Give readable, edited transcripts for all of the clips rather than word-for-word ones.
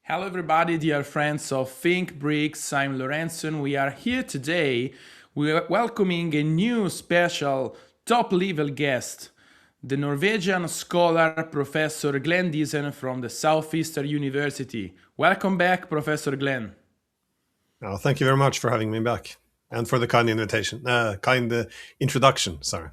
Hello everybody, dear friends of Think BRICS. I'm Lorenzo and we are here today. We are welcoming a new special top-level guest, the Norwegian scholar Professor Glenn Diesen from the Southeastern University. Welcome back, Professor Glenn. Oh, thank you very much for having me back and for the kind invitation, introduction. Sorry.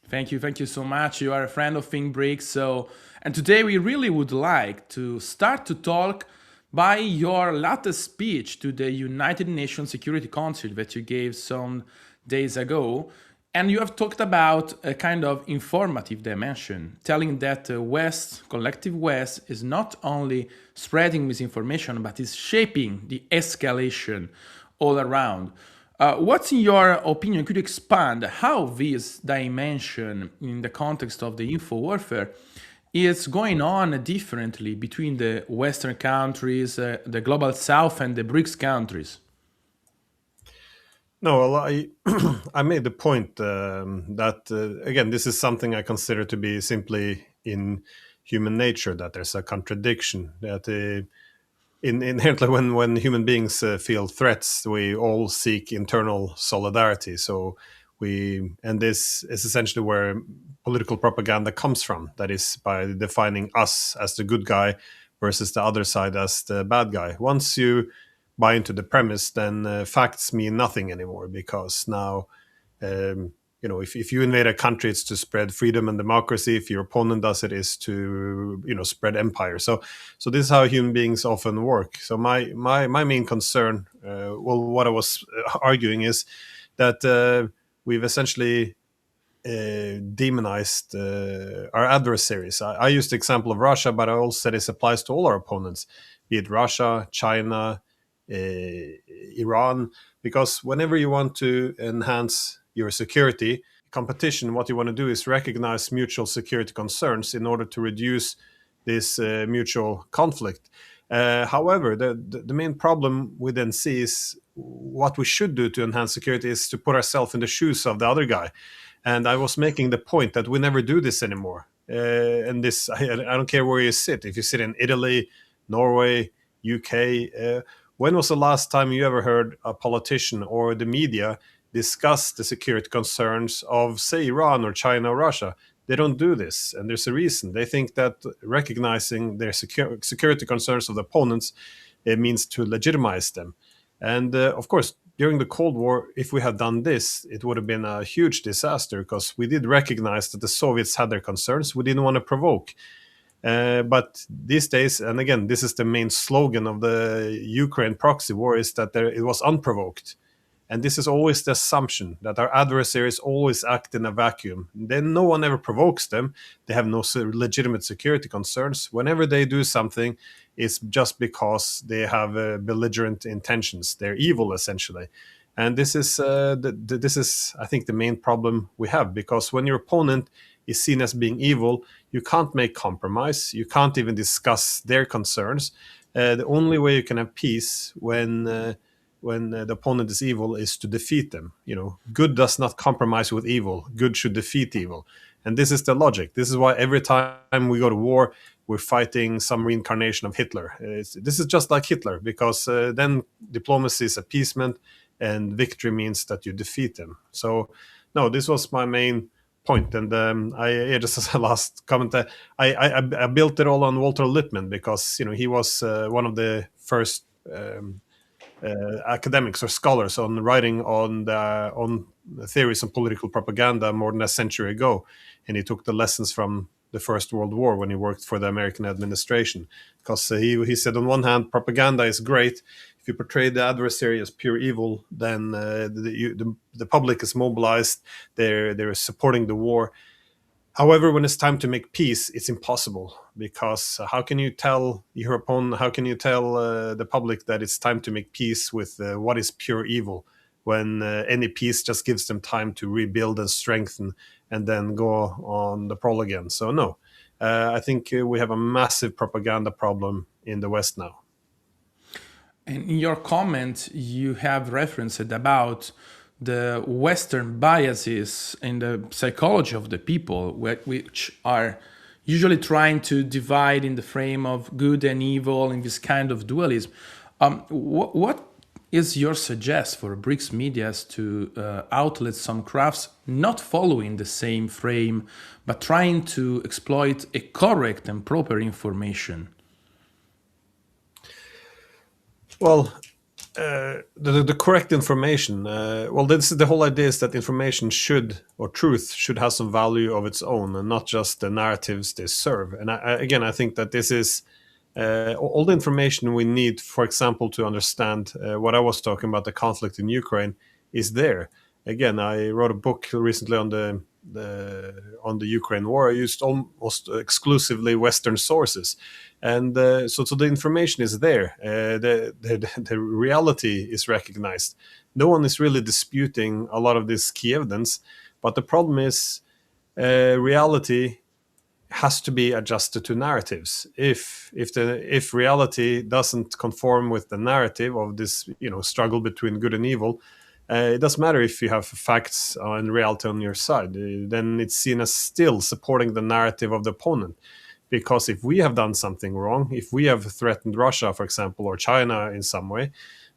Thank you so much. You are a friend of Think BRICS. And today we really would like to start to talk by your latest speech to the United Nations Security Council that you gave some days ago. And you have talked about a kind of informative dimension, telling that the West, collective West, is not only spreading misinformation, but is shaping the escalation all around. What's in your opinion? Could you expand how this dimension in the context of the info warfare is going on differently between the Western countries, the Global South and the BRICS countries? No, well, I made the point that again, this is something I consider to be simply in human nature, that there's a contradiction that inherently when human beings feel threats, we all seek internal solidarity. So and this is essentially where political propaganda comes from. That is by defining us as the good guy versus the other side as the bad guy. Once you buy into the premise, then facts mean nothing anymore, because now if you invade a country, it's to spread freedom and democracy. If your opponent does it, is to spread empire. So this is how human beings often work. So my main concern, what I was arguing is that we've essentially demonized our adversaries. I used the example of Russia, but I also said this applies to all our opponents, be it Russia, China, Iran, because whenever you want to enhance your security competition, what you want to do is recognize mutual security concerns in order to reduce this mutual conflict. However, the main problem we then see is what we should do to enhance security is to put ourselves in the shoes of the other guy. And I was making the point that we never do this anymore. And this, I don't care where you sit. If you sit in Italy, Norway, UK, when was the last time you ever heard a politician or the media discuss the security concerns of, say, Iran or China or Russia? They don't do this, and there's a reason. They think that recognizing their security concerns of the opponents, it means to legitimize them. And of course, during the Cold War, if we had done this, it would have been a huge disaster, because we did recognize that the Soviets had their concerns. We didn't want to provoke. But these days, and again, this is the main slogan of the Ukraine proxy war, is that it was unprovoked. And this is always the assumption that our adversaries always act in a vacuum. Then no one ever provokes them. They have no legitimate security concerns. Whenever they do something, it's just because they have belligerent intentions. They're evil, essentially. And this is, I think, the main problem we have, because when your opponent is seen as being evil, you can't make compromise. You can't even discuss their concerns. The only way you can have peace when the opponent is evil is to defeat them. Good does not compromise with evil. Good should defeat evil. And this is the logic. This is why every time we go to war, we're fighting some reincarnation of Hitler. This is just like Hitler, because then diplomacy is appeasement, and victory means that you defeat them. So, no, this was my main point. And just as a last comment, I built it all on Walter Lippmann, because he was one of the first academics or scholars on writing on theories on political propaganda more than a century ago, and he took the lessons from the First World War when he worked for the American administration. Because he said, on one hand, propaganda is great. If you portray the adversary as pure evil, then the public is mobilized. They're supporting the war. However, when it's time to make peace, it's impossible, because how can you tell your opponent, how can you tell the public that it's time to make peace with what is pure evil, when any peace just gives them time to rebuild and strengthen and then go on the prowl again? So no, I think we have a massive propaganda problem in the West now. And in your comment, you have referenced about the Western biases in the psychology of the people, which are usually trying to divide in the frame of good and evil in this kind of dualism. What is your suggest for BRICS medias to outlet some crafts not following the same frame, but trying to exploit a correct and proper information? Well, the correct information. Well, this is the whole idea is that information should, or truth should have some value of its own, and not just the narratives they serve. And again, I think that this is all the information we need, for example, to understand what I was talking about, the conflict in Ukraine, is there. Again, I wrote a book recently on the Ukraine war. I used almost exclusively Western sources, and so the information is there. The reality is recognized. No one is really disputing a lot of this key evidence, but the problem is reality has to be adjusted to narratives. If reality doesn't conform with the narrative of this struggle between good and evil, it doesn't matter if you have facts and reality on your side. Then it's seen as still supporting the narrative of the opponent. Because if we have done something wrong, if we have threatened Russia, for example, or China in some way,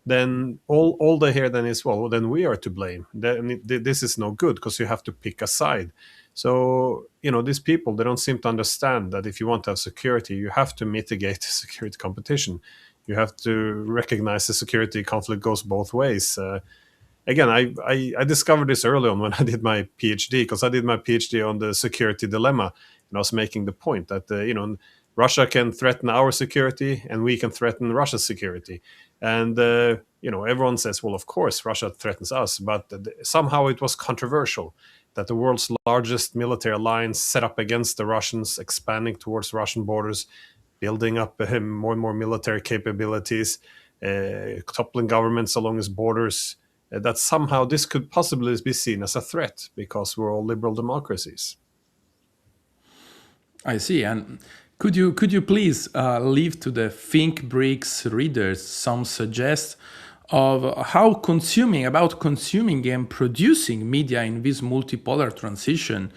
then all they hear then is, well, then we are to blame. Then this is no good because you have to pick a side. So, these people, they don't seem to understand that if you want to have security, you have to mitigate security competition. You have to recognize the security conflict goes both ways. Again, I discovered this early on when I did my PhD, because I did my PhD on the security dilemma, and I was making the point that Russia can threaten our security, and we can threaten Russia's security, and everyone says, well, of course Russia threatens us, but somehow it was controversial that the world's largest military alliance set up against the Russians, expanding towards Russian borders, building up more and more military capabilities, toppling governments along its borders. That somehow this could possibly be seen as a threat because we're all liberal democracies. I see. And could you please leave to the Think BRICS readers some suggest of how consuming and producing media in this multipolar transition?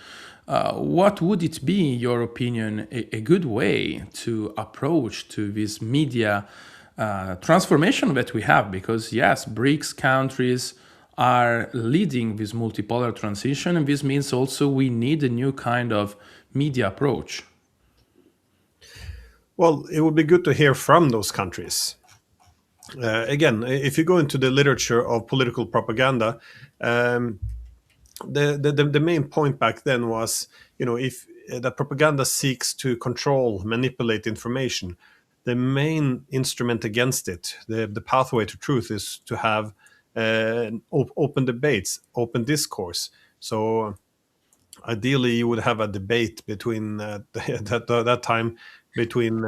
What would it be, in your opinion, a good way to approach to this media transformation that we have? Because yes, BRICS countries are leading this multipolar transition, and this means also we need a new kind of media approach. Well, it would be good to hear from those countries. Again, if you go into the literature of political propaganda, the main point back then was, if that propaganda seeks to control, manipulate information, the main instrument against it, the pathway to truth, is to have open debates, open discourse. So ideally, you would have a debate between that time between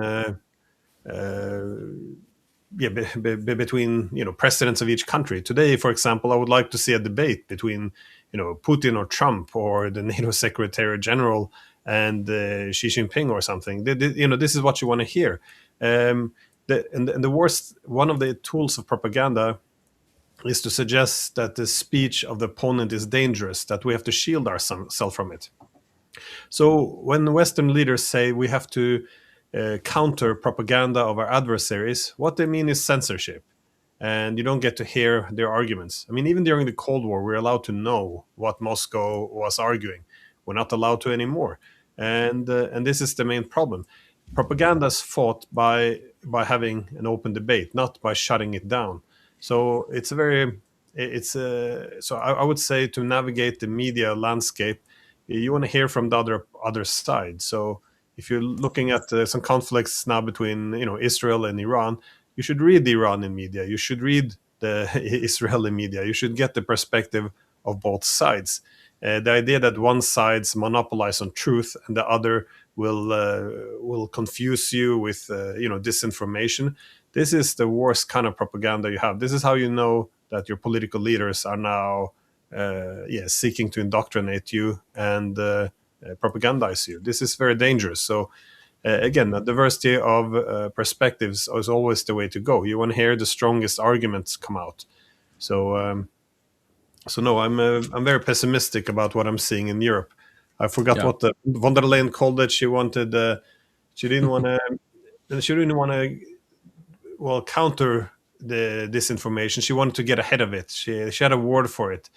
between presidents of each country. Today, for example, I would like to see a debate between Putin or Trump or the NATO Secretary General and Xi Jinping or something. This is what you want to hear. The worst, one of the tools of propaganda is to suggest that the speech of the opponent is dangerous, that we have to shield ourselves from it. So when Western leaders say we have to counter propaganda of our adversaries, what they mean is censorship. And you don't get to hear their arguments. I mean, even during the Cold War, we're allowed to know what Moscow was arguing. We're not allowed to anymore. And this is the main problem. Propaganda is fought by having an open debate, not by shutting it down. So I would say, to navigate the media landscape, you want to hear from the other side. So if you're looking at some conflicts now between Israel and Iran, you should read the Iranian media. You should read the Israeli media. You should get the perspective of both sides. The idea that one side's monopolize on truth and the other will confuse you with disinformation. This is the worst kind of propaganda you have. This is how you know that your political leaders are now seeking to indoctrinate you and propagandize you. This is very dangerous. So again, a diversity of perspectives is always the way to go. You want to hear the strongest arguments come out. So no, I'm very pessimistic about what I'm seeing in Europe. I forgot Yeah. what the von der Leyen called it. She wanted. She didn't want to. She didn't want to. Well, counter the disinformation. She wanted to get ahead of it. She had a word for it.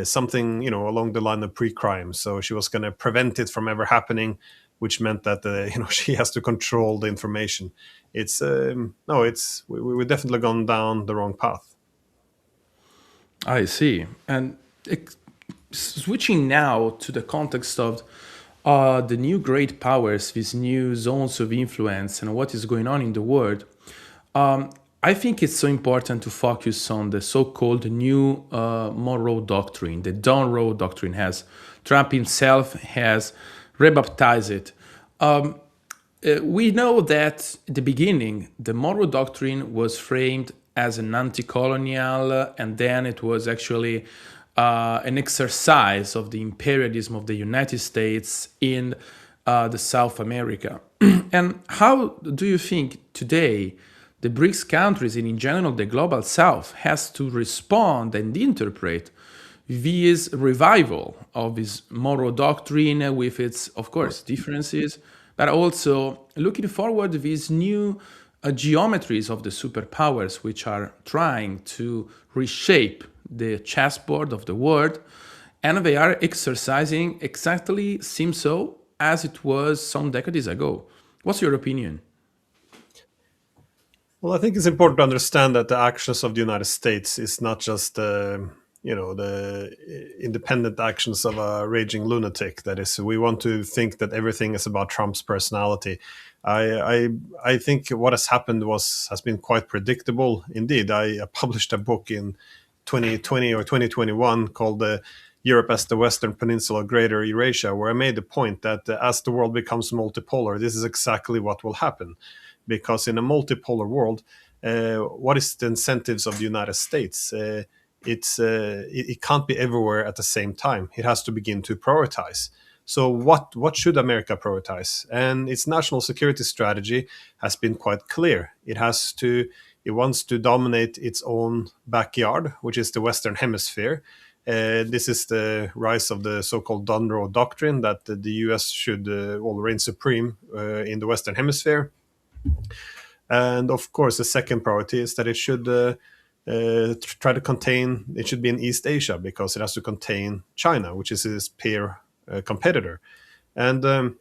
Something along the line of pre-crime. So she was going to prevent it from ever happening, which meant that she has to control the information. It's no, it's we've definitely gone down the wrong path. I see. And switching now to the context of the new great powers, these new zones of influence, and what is going on in the world, I think it's so important to focus on the so-called new Monroe Doctrine, the Donroe Doctrine, as Trump himself has rebaptized it. We know that at the beginning, the Monroe Doctrine was framed as an anti-colonial, and then it was actually an exercise of the imperialism of the United States in the South America. And how do you think today the BRICS countries and in general the global South has to respond and interpret this revival of this Monroe Doctrine with its, of course, differences, but also looking forward to these new geometries of the superpowers which are trying to reshape the chessboard of the world, and they are exercising exactly seems so as it was some decades ago. What's your opinion? Well, I think it's important to understand that the actions of the United States is not just the independent actions of a raging lunatic. That is, we want to think that everything is about Trump's personality. I think what has happened has been quite predictable indeed. I published a book in 2020 or 2021 called Europe as the Western Peninsula Greater Eurasia, where I made the point that as the world becomes multipolar, this is exactly what will happen. Because in a multipolar world, what is the incentives of the United States? It can't be everywhere at the same time. It has to begin to prioritize. So what should America prioritize? And its national security strategy has been quite clear. It wants to dominate its own backyard, which is the Western Hemisphere. This is the rise of the so-called Donroe Doctrine that the US should reign supreme in the Western Hemisphere. And of course, the second priority is that it should try to contain. It should be in East Asia because it has to contain China, which is its peer competitor. And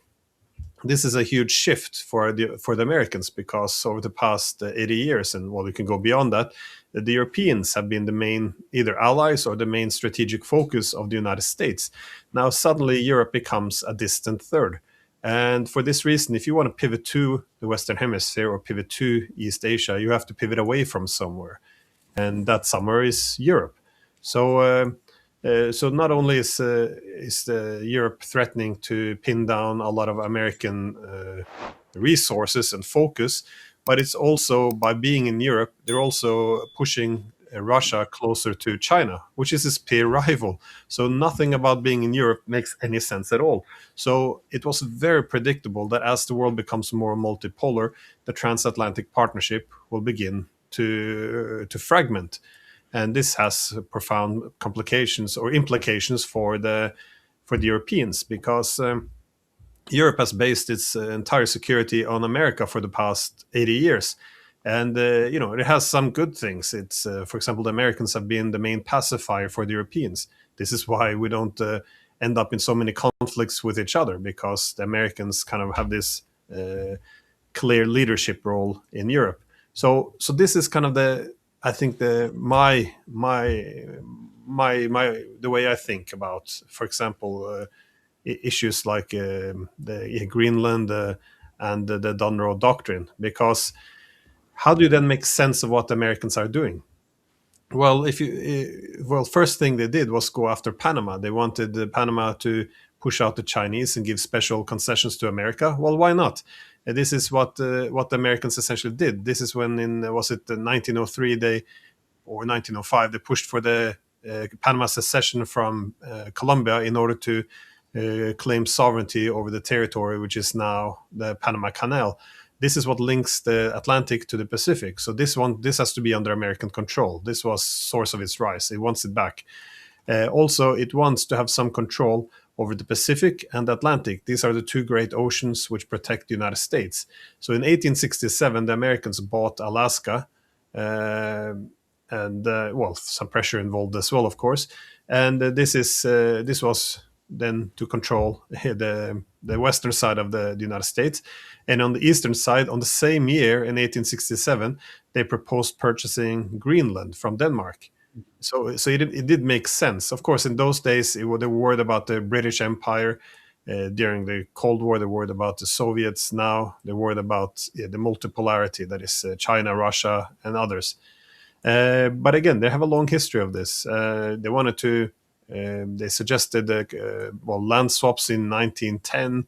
this is a huge shift for the Americans because over the past 80 years, and well, we can go beyond that, the Europeans have been the main either allies or the main strategic focus of the United States. Now suddenly Europe becomes a distant third. And for this reason, if you want to pivot to the Western Hemisphere or pivot to East Asia, you have to pivot away from somewhere. And that somewhere is Europe. So not only is Europe threatening to pin down a lot of American resources and focus, but it's also by being in Europe, they're also pushing Russia closer to China, which is its peer rival. So nothing about being in Europe makes any sense at all. So it was very predictable that as the world becomes more multipolar, the transatlantic partnership will begin to fragment. And this has profound complications or implications for the Europeans because Europe has based its entire security on America for the past 80 years. And, it has some good things. It's, for example, the Americans have been the main pacifier for the Europeans. This is why we don't end up in so many conflicts with each other, because the Americans kind of have this clear leadership role in Europe. So this is kind of the way I think about, for example, issues like the Greenland and the Donroe Doctrine, because how do you then make sense of what the Americans are doing? Well, first thing they did was go after Panama. They wanted Panama to push out the Chinese and give special concessions to America. Well, why not? This is what the Americans essentially did. This is when was it 1903 or 1905 they pushed for the Panama secession from Colombia in order to claim sovereignty over the territory, which is now the Panama Canal. This is what links the Atlantic to the Pacific. So this has to be under American control. This was source of its rise. It wants it back. Also, it wants to have some control over the Pacific and Atlantic. These are the two great oceans which protect the United States. So in 1867, the Americans bought Alaska, and well, some pressure involved as well, of course. And this was then to control the western side of the United States. And on the eastern side, on the same year in 1867, they proposed purchasing Greenland from Denmark. So it did make sense. Of course, in those days, they were worried about the British Empire. During the Cold War, they were worried about the Soviets. Now they're worried about the multipolarity, that is China, Russia, and others. But again, they have a long history of this. They wanted to. They suggested land swaps in 1910.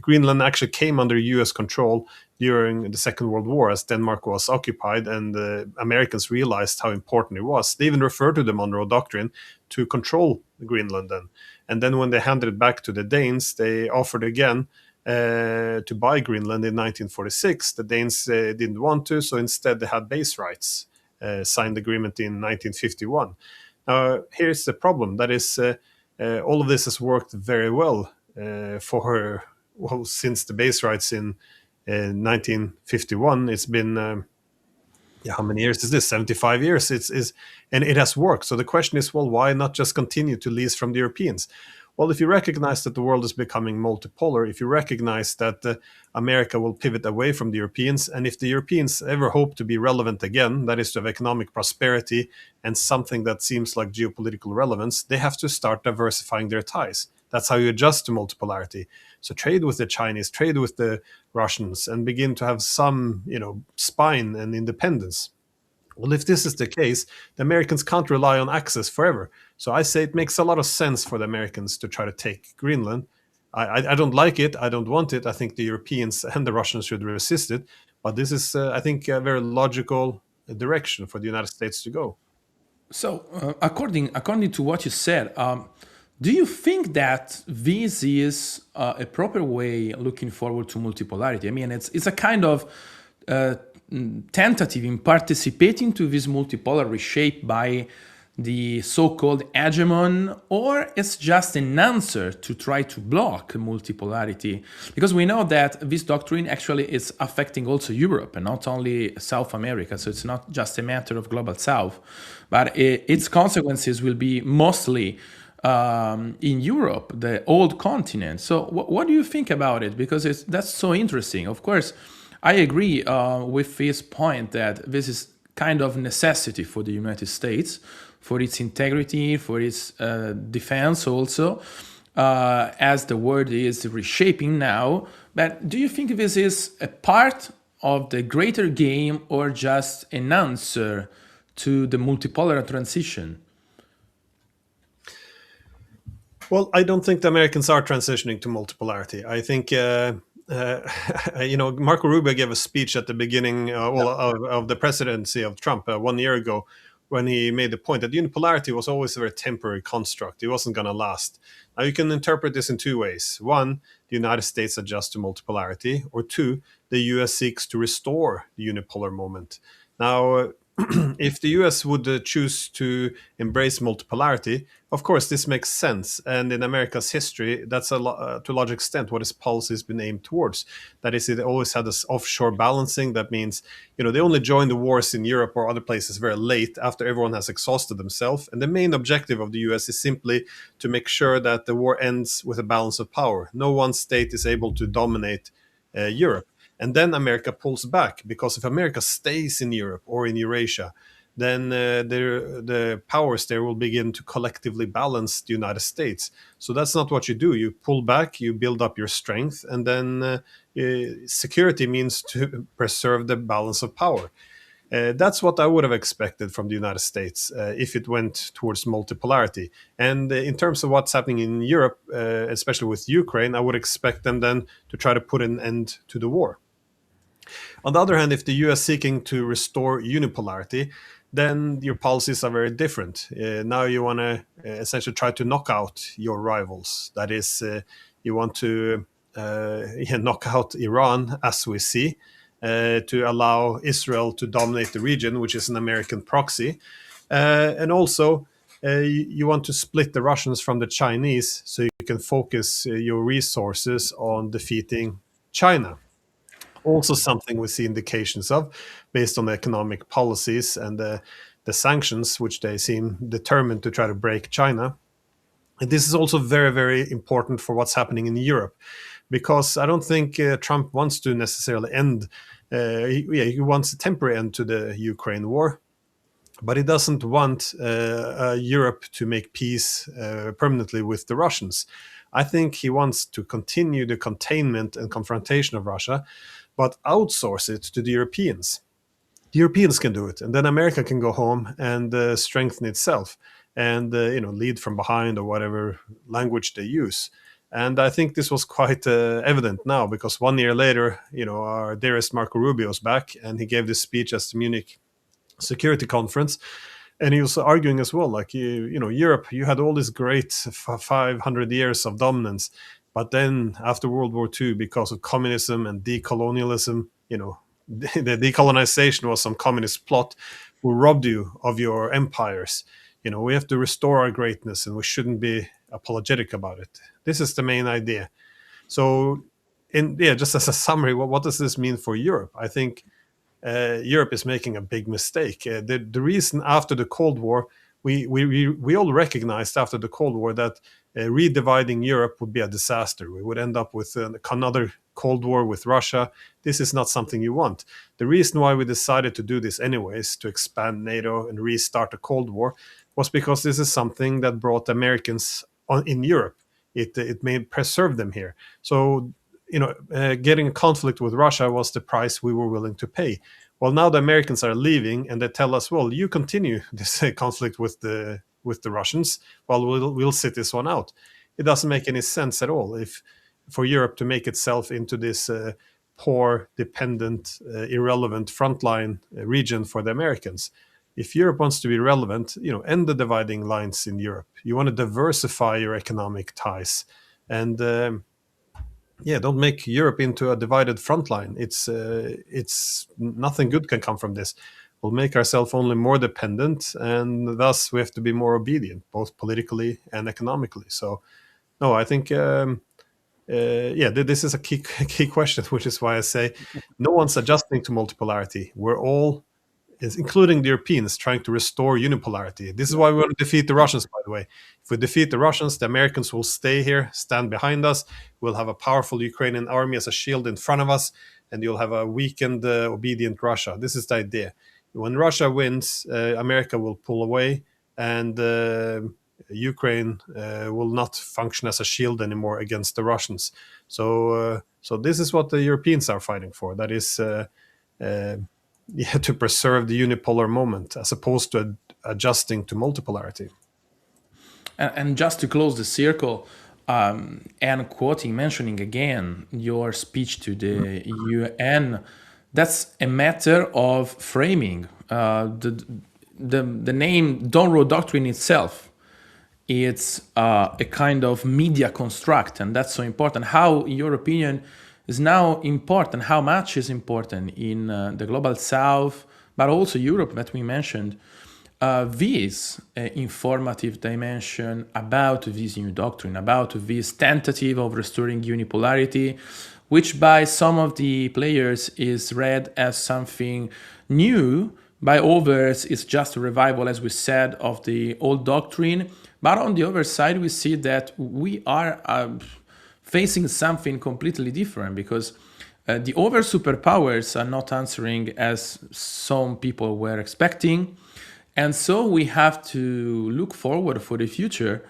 Greenland actually came under U.S. control during the Second World War as Denmark was occupied, and the Americans realized how important it was. They even referred to the Monroe Doctrine to control Greenland then. And then when they handed it back to the Danes, they offered again to buy Greenland in 1946. The Danes didn't want to, so instead they had base rights, signed the agreement in 1951. Here's the problem. That is, all of this has worked very well since the base rights in 1951. It's been how many years is this? 75 years. And it has worked. So the question is, well, why not just continue to lease from the Europeans? Well, if you recognize that the world is becoming multipolar, if you recognize that America will pivot away from the Europeans, and if the Europeans ever hope to be relevant again, that is to have economic prosperity and something that seems like geopolitical relevance, they have to start diversifying their ties. That's how you adjust to multipolarity. So trade with the Chinese, trade with the Russians, and begin to have some, spine and independence. Well, if this is the case, the Americans can't rely on access forever. So I say it makes a lot of sense for the Americans to try to take Greenland. I don't like it. I don't want it. I think the Europeans and the Russians should resist it. But this is, I think, a very logical direction for the United States to go. So, according to what you said, do you think that this is a proper way looking forward to multipolarity? I mean, it's a kind of tentative in participating to this multipolar reshape by the so-called hegemon, or it's just an answer to try to block multipolarity? Because we know that this doctrine actually is affecting also Europe and not only South America. So it's not just a matter of global South, but its consequences will be mostly in Europe, the old continent. So what do you think about it? Because that's so interesting. Of course, I agree with this point that this is kind of necessity for the United States, for its integrity, for its defense also, as the word is reshaping now. But do you think this is a part of the greater game or just an answer to the multipolar transition? Well, I don't think the Americans are transitioning to multipolarity. I think, Marco Rubio gave a speech at the beginning of the presidency of Trump 1 year ago, when he made the point that unipolarity was always a very temporary construct. It wasn't going to last. Now, you can interpret this in two ways. One, the United States adjusts to multipolarity, or two, the US seeks to restore the unipolar moment. Now, if the US would choose to embrace multipolarity, of course, this makes sense. And in America's history, that's to a large extent what its policy has been aimed towards. That is, it always had this offshore balancing. That means, they only join the wars in Europe or other places very late after everyone has exhausted themselves. And the main objective of the US is simply to make sure that the war ends with a balance of power. No one state is able to dominate Europe. And then America pulls back, because if America stays in Europe or in Eurasia, then the powers there will begin to collectively balance the United States. So that's not what you do. You pull back, you build up your strength, and then security means to preserve the balance of power. That's what I would have expected from the United States if it went towards multipolarity. And in terms of what's happening in Europe, especially with Ukraine, I would expect them then to try to put an end to the war. On the other hand, if the US seeking to restore unipolarity, then your policies are very different. Now you want to essentially try to knock out your rivals. That is, you want to knock out Iran, as we see, to allow Israel to dominate the region, which is an American proxy. And also, you want to split the Russians from the Chinese so you can focus your resources on defeating China. Also, something we see indications of based on the economic policies and the sanctions, which they seem determined to try to break China. And this is also very, very important for what's happening in Europe, because I don't think Trump wants to necessarily end. He wants a temporary end to the Ukraine war, but he doesn't want Europe to make peace permanently with the Russians. I think he wants to continue the containment and confrontation of Russia, but outsource it to the Europeans. The Europeans can do it, and then America can go home and strengthen itself and lead from behind, or whatever language they use. And I think this was quite evident now, because 1 year later, our dearest Marco Rubio is back, and he gave this speech at the Munich Security Conference, and he was arguing as well, like Europe, you had all this great 500 years of dominance, but then after World War II, because of communism and decolonialism, the decolonization was some communist plot who robbed you of your empires. We have to restore our greatness, and we shouldn't be apologetic about it. This is the main idea. So, just as a summary, what does this mean for Europe? I think Europe is making a big mistake. The reason after the Cold War, we all recognized after the Cold War that redividing Europe would be a disaster. We would end up with another Cold War with Russia. This is not something you want. The reason why we decided to do this anyways, to expand NATO and restart the Cold War, was because this is something that brought Americans in Europe. It may preserve them here. So, getting a conflict with Russia was the price we were willing to pay. Well, now the Americans are leaving, and they tell us, well, you continue this conflict with the Russians, while we'll sit this one out. It doesn't make any sense at all for Europe to make itself into this poor, dependent, irrelevant frontline region for the Americans. If Europe wants to be relevant, end the dividing lines in Europe. You want to diversify your economic ties, and don't make Europe into a divided frontline. It's nothing good can come from this. We'll make ourselves only more dependent, and thus we have to be more obedient, both politically and economically. So, no, I think this is a key question, which is why I say no one's adjusting to multipolarity. We're all, including the Europeans, trying to restore unipolarity. This is why we want to defeat the Russians, by the way. If we defeat the Russians, the Americans will stay here, stand behind us. We'll have a powerful Ukrainian army as a shield in front of us, and you'll have a weakened, obedient Russia. This is the idea. When Russia wins, America will pull away, and Ukraine will not function as a shield anymore against the Russians. So this is what the Europeans are fighting for. That is to preserve the unipolar moment, as opposed to adjusting to multipolarity. And just to close the circle, and mentioning again your speech to the UN, that's a matter of framing. The name Donroe Doctrine itself, it's a kind of media construct, and that's so important. How, in your opinion, is now important, how much is important in the global south, but also Europe that we mentioned, this informative dimension about this new doctrine, about this tentative of restoring unipolarity, which by some of the players is read as something new, by others it's just a revival, as we said, of the old doctrine. But on the other side, we see that we are facing something completely different, because the other superpowers are not answering as some people were expecting. And so we have to look forward for the future,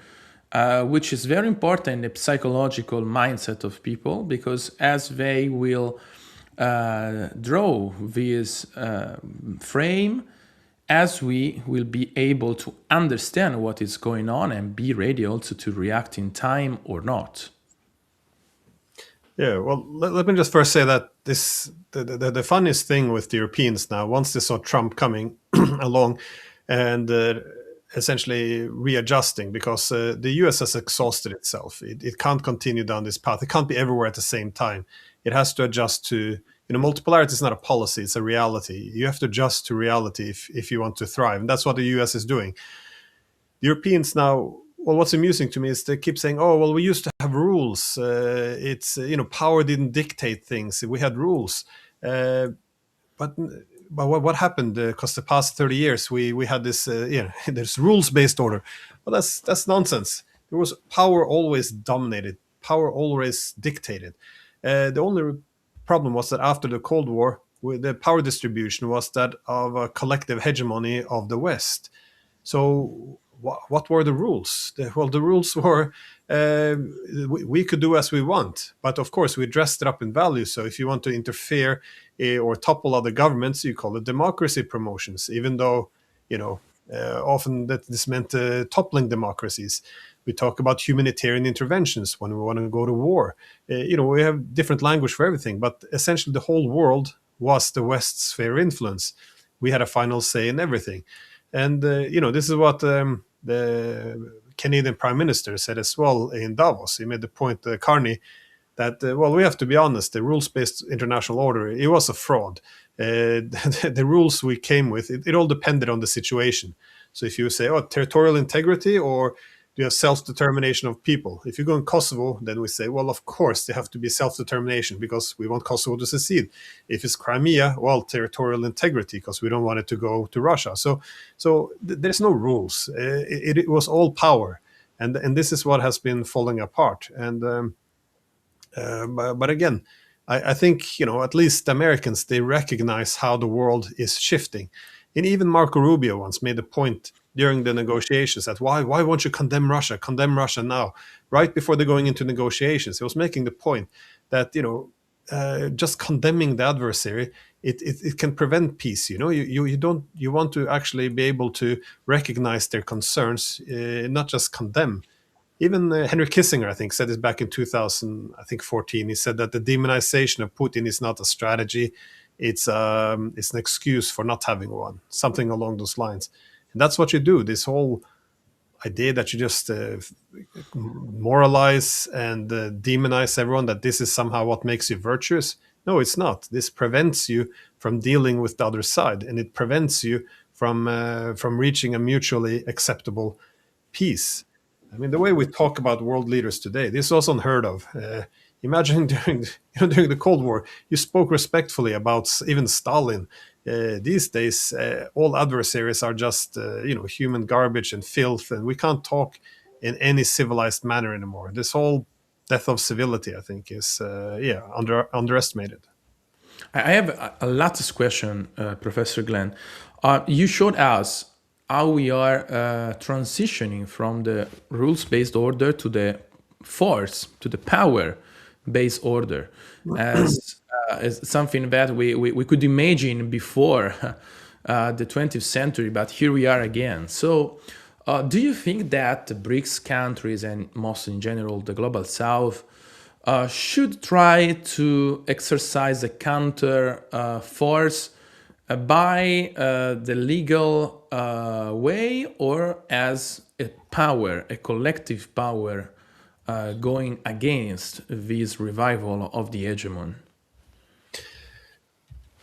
which is very important in the psychological mindset of people, because as they will draw this frame, as we will be able to understand what is going on and be ready also to react in time or not. Yeah, well, let me just first say that the funniest thing with the Europeans now, once they saw Trump coming along and essentially readjusting, because the US has exhausted itself. It can't continue down this path. It can't be everywhere at the same time. It has to adjust to, multipolarity is not a policy, it's a reality. You have to adjust to reality if you want to thrive. And that's what the US is doing. the Europeans now, well, what's amusing to me is they keep saying, "Oh, well, we used to have rules. It's power didn't dictate things. We had rules." Uh, but what happened? Because the past 30 years we had this there's rules based order. Well, that's nonsense. There was power always dominated. Power always dictated. The only problem was that after the Cold War, the power distribution was that of a collective hegemony of the West. So what were the rules? Well, the rules were we could do as we want, but of course we dressed it up in values. So if you want to interfere or topple other governments, you call it democracy promotions, even though often that this meant toppling democracies. We talk about humanitarian interventions when we want to go to war. We have different language for everything, but essentially the whole world was the West's sphere of influence. We had a final say in everything. And this is what the Canadian Prime Minister said as well in Davos. He made the point, Carney, that well, we have to be honest. The rules-based international order, it was a fraud. The rules we came with, it all depended on the situation. So if you say, oh, territorial integrity, or do you have self-determination of people? If you go in Kosovo, then we say, well, of course, they have to be self-determination because we want Kosovo to secede. If it's Crimea, well, territorial integrity because we don't want it to go to Russia. So there's no rules. It was all power, and this is what has been falling apart. And but again, I think at least the Americans, they recognize how the world is shifting. And even Marco Rubio once made a point during the negotiations that why won't you condemn Russia now, right before they're going into negotiations. He was making the point that just condemning the adversary, it can prevent peace. You want to actually be able to recognize their concerns, not just condemn. Even Henry Kissinger, I think, said this back in 2014. He said that the demonization of Putin is not a strategy; it's an excuse for not having one, something along those lines. And that's what you do. This whole idea that you just moralize and demonize everyone, that this is somehow what makes you virtuous. No, it's not. This prevents you from dealing with the other side, and it prevents you from reaching a mutually acceptable peace. I mean, the way we talk about world leaders today, this was unheard of. Imagine during the Cold War, you spoke respectfully about even Stalin. These days, all adversaries are just human garbage and filth, and we can't talk in any civilized manner anymore. This whole death of civility, I think, is underestimated. I have a last question, Professor Glenn. You showed us how we are transitioning from the rules-based order to the force, to the power-based order, as something that we could imagine before the 20th century, but here we are again. So do you think that the BRICS countries, and most in general the Global South, should try to exercise a counter force by the legal way, or as a power, a collective power going against this revival of the hegemon?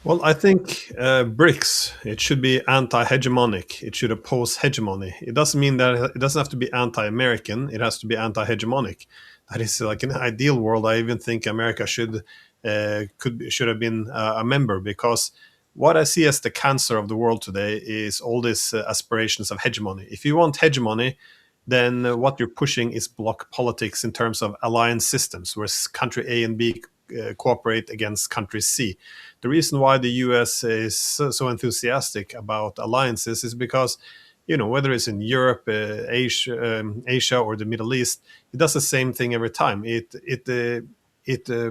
Well, I think BRICS, it should be anti-hegemonic. It should oppose hegemony. It doesn't mean that it doesn't have to be anti-American. It has to be anti-hegemonic. That is like an ideal world. I even think America should have been a member, because what I see as the cancer of the world today is all these aspirations of hegemony. If you want hegemony, then what you're pushing is bloc politics in terms of alliance systems, where country A and B cooperate against country C. The reason why the US is so enthusiastic about alliances is because, whether it's in Europe, Asia, or the Middle East, it does the same thing every time. It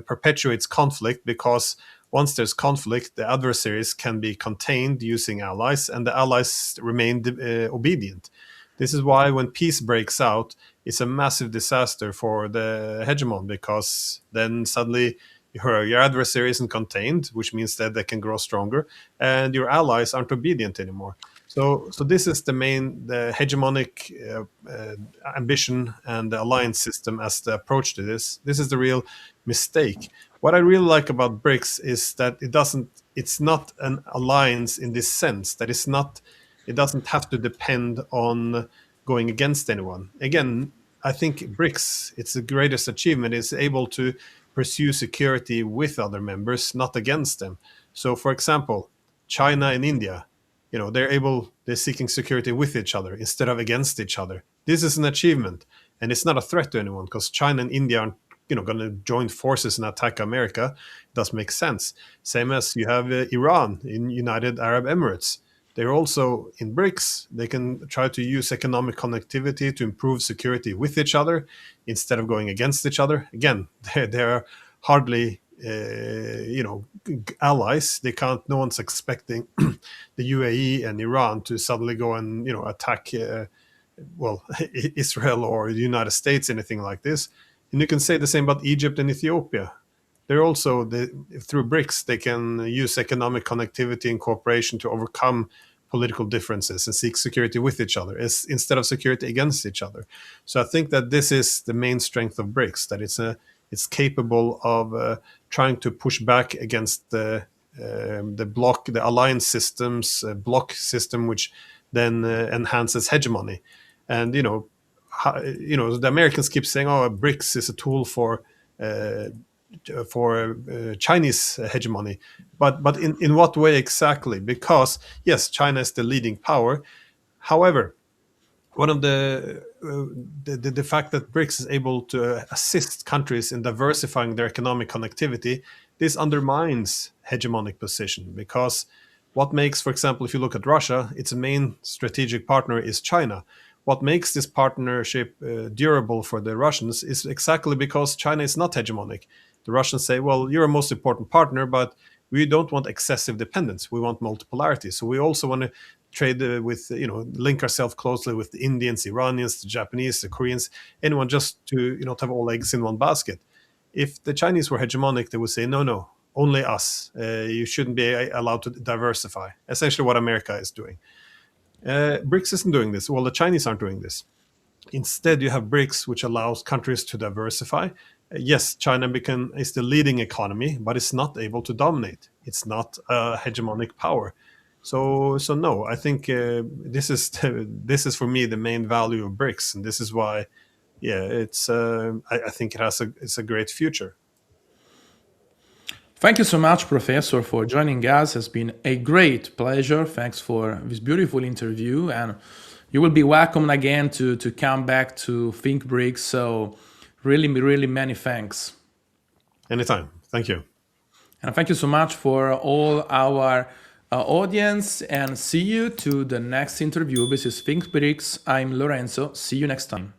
perpetuates conflict, because once there's conflict, the adversaries can be contained using allies, and the allies remain obedient. This is why when peace breaks out, it's a massive disaster for the hegemon, because then suddenly your adversary isn't contained, which means that they can grow stronger, and your allies aren't obedient anymore. So this is the hegemonic ambition and the alliance system as the approach to this. This is the real mistake. What I really like about BRICS is that it's not an alliance in this sense, that it doesn't have to depend on going against anyone. Again, I think BRICS, it's the greatest achievement, is able to pursue security with other members, not against them. So, for example, China and India, they're seeking security with each other instead of against each other. This is an achievement, and it's not a threat to anyone because China and India aren't going to join forces and attack America. It does make sense. Same as you have Iran in United Arab Emirates. They're also in BRICS. They can try to use economic connectivity to improve security with each other instead of going against each other. Again, they're hardly allies. They can't. No one's expecting the UAE and Iran to suddenly go and attack Israel or the United States, anything like this. And you can say the same about Egypt and Ethiopia. They're also through BRICS, they can use economic connectivity and cooperation to overcome political differences and seek security with each other instead of security against each other. So I think that this is the main strength of BRICS, that it's capable of trying to push back against the Bloc, the alliance systems, Bloc system, which then enhances hegemony. And the Americans keep saying, "Oh, BRICS is a tool for Chinese hegemony," but in what way exactly? Because yes, China is the leading power. However, one of the fact that BRICS is able to assist countries in diversifying their economic connectivity, this undermines hegemonic position, because what makes, for example, if you look at Russia, its main strategic partner is China. What makes this partnership durable for the Russians is exactly because China is not hegemonic. The Russians say, well, you're a most important partner, but we don't want excessive dependence. We want multipolarity. So we also want to trade link ourselves closely with the Indians, Iranians, the Japanese, the Koreans, anyone, just to not have all eggs in one basket. If the Chinese were hegemonic, they would say, no, only us. You shouldn't be allowed to diversify. Essentially what America is doing. BRICS isn't doing this. Well, the Chinese aren't doing this. Instead, you have BRICS, which allows countries to diversify. Yes, China is the leading economy, but it's not able to dominate. It's not a hegemonic power. So no, I think this is for me the main value of BRICS, and this is why, it's I think it's a great future. Thank you so much, Professor, for joining us. It's been a great pleasure. Thanks for this beautiful interview, and you will be welcome again to come back to Think BRICS. So really many thanks. Anytime. Thank you. And thank you so much for all our audience, and see you to the next interview. This is Think BRICS. I'm Lorenzo. See you next time.